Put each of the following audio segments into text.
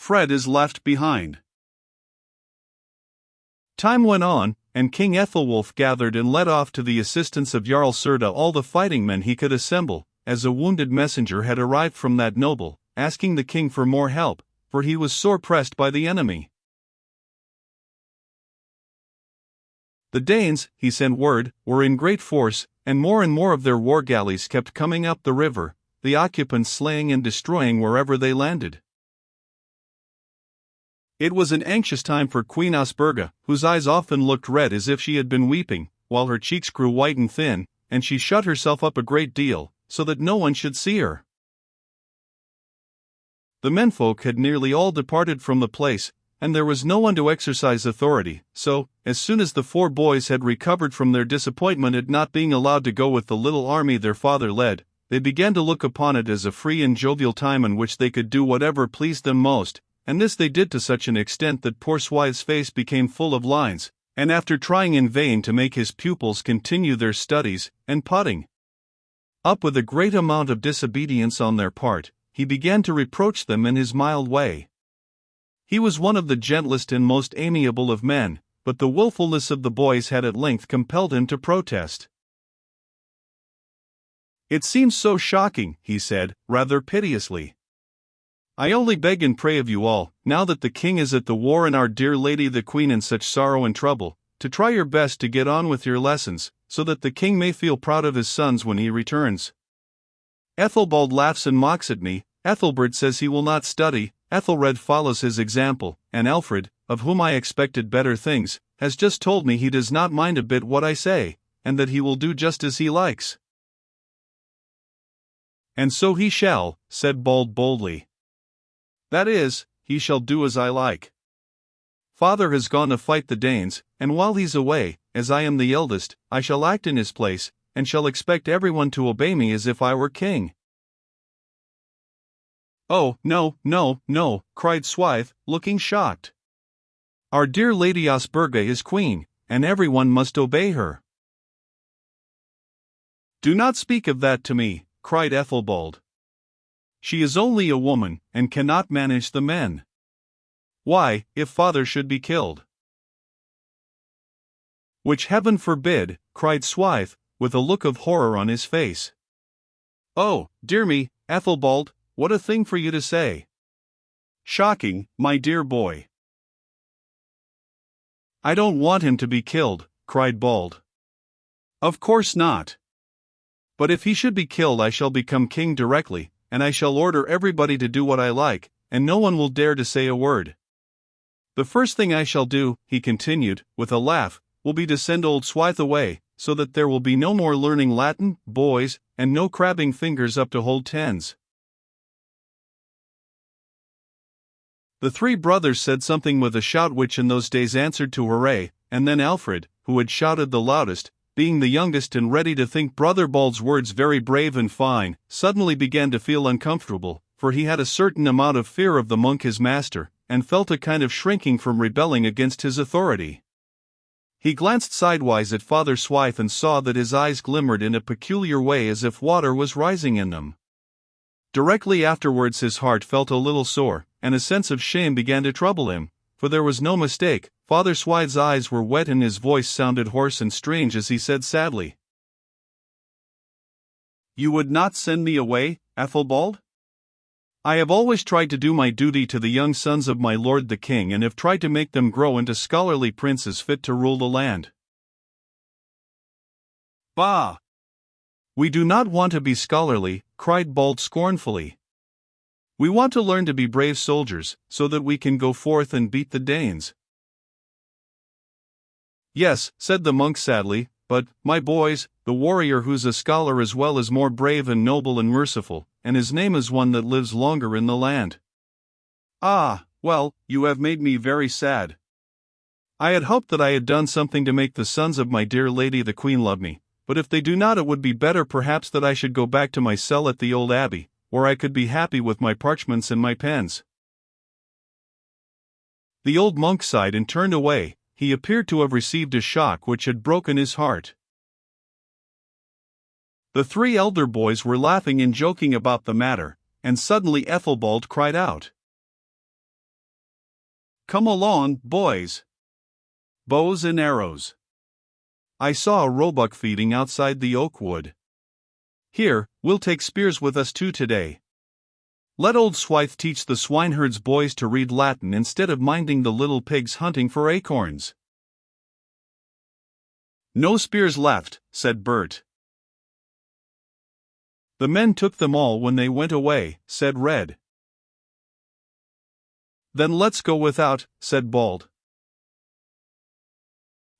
Fred is left behind. Time went on, and King Ethelwulf gathered and led off to the assistance of Jarl Serda all the fighting men he could assemble, as a wounded messenger had arrived from that noble, asking the king for more help, for he was sore pressed by the enemy. The Danes, he sent word, were in great force, and more of their war galleys kept coming up the river, the occupants slaying and destroying wherever they landed. It was an anxious time for Queen Osburga, whose eyes often looked red as if she had been weeping, while her cheeks grew white and thin, and she shut herself up a great deal, so that no one should see her. The menfolk had nearly all departed from the place, and there was no one to exercise authority, so, as soon as the 4 boys had recovered from their disappointment at not being allowed to go with the little army their father led, they began to look upon it as a free and jovial time in which they could do whatever pleased them most, and this they did to such an extent that poor Swythe's face became full of lines, and after trying in vain to make his pupils continue their studies, and putting up with a great amount of disobedience on their part, he began to reproach them in his mild way. He was one of the gentlest and most amiable of men, but the willfulness of the boys had at length compelled him to protest. "It seems so shocking," he said, rather piteously. "I only beg and pray of you all, now that the king is at the war and our dear lady the queen in such sorrow and trouble, to try your best to get on with your lessons, so that the king may feel proud of his sons when he returns. Ethelbald laughs and mocks at me, Ethelbert says he will not study, Ethelred follows his example, and Alfred, of whom I expected better things, has just told me he does not mind a bit what I say, and that he will do just as he likes." "And so he shall," said Bald boldly. "That is, he shall do as I like. Father has gone to fight the Danes, and while he's away, as I am the eldest, I shall act in his place, and shall expect everyone to obey me as if I were king." "Oh, no, no, no," cried Swythe, looking shocked. "Our dear Lady Osburga is queen, and everyone must obey her." "Do not speak of that to me," cried Ethelbald. "She is only a woman, and cannot manage the men. Why, if father should be killed—" "Which heaven forbid," cried Swythe, with a look of horror on his face. "Oh, dear me, Ethelbald, what a thing for you to say! Shocking, my dear boy." "I don't want him to be killed," cried Bald. "Of course not. But if he should be killed I shall become king directly, and I shall order everybody to do what I like, and no one will dare to say a word. The first thing I shall do," he continued, with a laugh, "will be to send old Swythe away, so that there will be no more learning Latin, boys, and no crabbing fingers up to hold tens." The 3 brothers said something with a shout which in those days answered to hooray, and then Alfred, who had shouted the loudest, being the youngest and ready to think Brother Bald's words very brave and fine, suddenly began to feel uncomfortable, for he had a certain amount of fear of the monk his master, and felt a kind of shrinking from rebelling against his authority. He glanced sidewise at Father Swythe and saw that his eyes glimmered in a peculiar way as if water was rising in them. Directly afterwards his heart felt a little sore, and a sense of shame began to trouble him, for there was no mistake, Father Swythe's eyes were wet and his voice sounded hoarse and strange as he said sadly, "You would not send me away, Ethelbald? I have always tried to do my duty to the young sons of my lord the king and have tried to make them grow into scholarly princes fit to rule the land." "Bah! We do not want to be scholarly," cried Bald scornfully. "We want to learn to be brave soldiers, so that we can go forth and beat the Danes." "Yes," said the monk sadly, "but, my boys, the warrior who's a scholar as well is more brave and noble and merciful, and his name is one that lives longer in the land." "Ah, well, you have made me very sad. I had hoped that I had done something to make the sons of my dear lady the queen love me, but if they do not it would be better perhaps that I should go back to my cell at the old abbey, where I could be happy with my parchments and my pens." The old monk sighed and turned away. He appeared to have received a shock which had broken his heart. The 3 elder boys were laughing and joking about the matter, and suddenly Ethelbald cried out, Come along, boys. Bows and arrows. I saw a roebuck feeding outside the oak wood. Here, we'll take spears with us too today. Let old Swithe teach the swineherd's boys to read Latin instead of minding the little pigs hunting for acorns. No spears left, said Bert. The men took them all when they went away, said Red. Then let's go without, said Bald.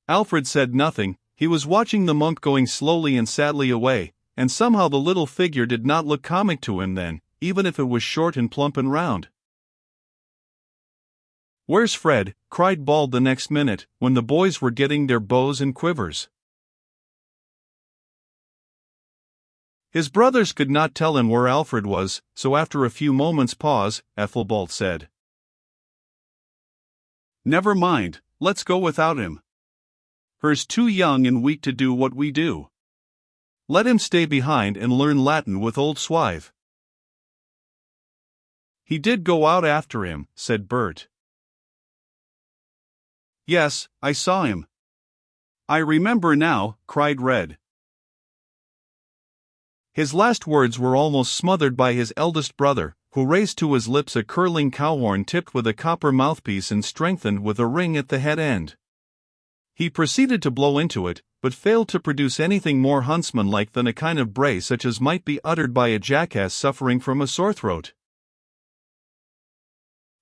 Alfred said nothing. He was watching the monk going slowly and sadly away, and somehow the little figure did not look comic to him then, even if it was short and plump and round. "Where's Fred?" cried Bald the next minute, when the boys were getting their bows and quivers. His brothers could not tell him where Alfred was, so after a few moments' pause, Ethelbald said, "Never mind, let's go without him. Her's too young and weak to do what we do. Let him stay behind and learn Latin with old Swithe." "He did go out after him," said Bert. "Yes, I saw him. I remember now," cried Red. His last words were almost smothered by his eldest brother, who raised to his lips a curling cowhorn tipped with a copper mouthpiece and strengthened with a ring at the head end. He proceeded to blow into it, but failed to produce anything more huntsmanlike than a kind of bray such as might be uttered by a jackass suffering from a sore throat.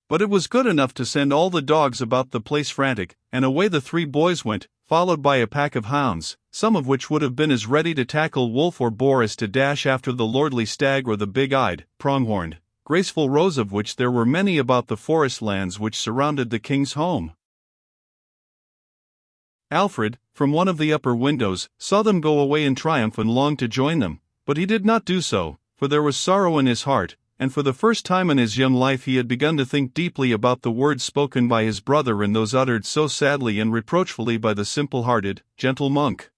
But it was good enough to send all the dogs about the place frantic, and away the three boys went, followed by a pack of hounds, some of which would have been as ready to tackle wolf or boar as to dash after the lordly stag or the big-eyed, pronghorned, graceful roes of which there were many about the forest lands which surrounded the king's home. Alfred, from one of the upper windows, saw them go away in triumph and longed to join them, but he did not do so, for there was sorrow in his heart, and for the first time in his young life he had begun to think deeply about the words spoken by his brother and those uttered so sadly and reproachfully by the simple-hearted, gentle monk.